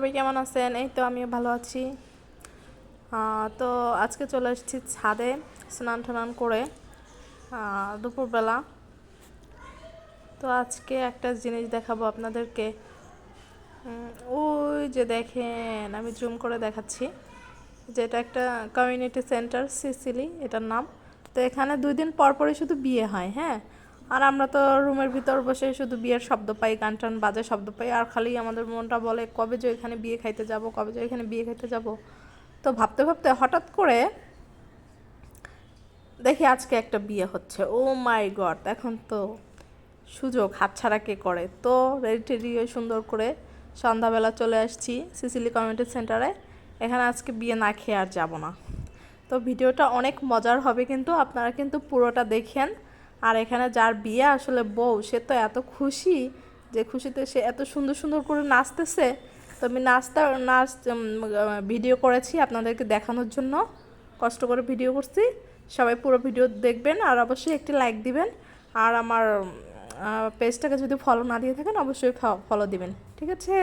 সবাই কেমন আছেন? এই তো আমিও ভালো আছি। তো আজকে চলে এসেছি ছাদে স্নান টান করে দুপুরবেলা। তো আজকে একটা জিনিস দেখাবো আপনাদেরকে। ওই যে দেখেন, আমি জুম করে দেখাচ্ছি, যেটা একটা কমিউনিটি সেন্টার সিসিলি এটার নাম। তো এখানে 2 দিন পর পরই শুধু বিয়ে হয়, হ্যাঁ। আর আমরা তো রুমের ভিতর বসে শুধু বিয়ের শব্দ পাই, গান টান বাজে শব্দ পাই, আর খালি আমাদের মনটা বলে কবে যে এখানে বিয়ে খাইতে যাব, কবে যে এখানে বিয়ে খাইতে যাব। তো ভাবতে ভাবতে হঠাৎ করে দেখি আজকে একটা বিয়ে হচ্ছে। ও মাই গড! এখন তো সুযোগ হাতছাড়া কে করে? তো রেডি টেডি হয়ে সুন্দর করে সন্ধ্যাবেলা চলে আসছি সিসিলি কমিউনিটি সেন্টারে। এখানে আজকে বিয়ে না খেয়ে আর যাব না। তো ভিডিওটা অনেক মজার হবে, কিন্তু আপনারা কিন্তু পুরোটা দেখেন। আর এখানে যার বিয়ে আসলে বউ, সে তো এত খুশি, যে খুশিতে সে এত সুন্দর সুন্দর করে নাচতেছে। তো আমি নাচ ভিডিও করেছি আপনাদেরকে দেখানোর জন্য, কষ্ট করে ভিডিও করছি। সবাই পুরো ভিডিও দেখবেন আর অবশ্যই একটি লাইক দিবেন। আর আমার পেজটাকে যদি ফলো না দিয়ে থাকেন অবশ্যই ফলো দিবেন, ঠিক আছে?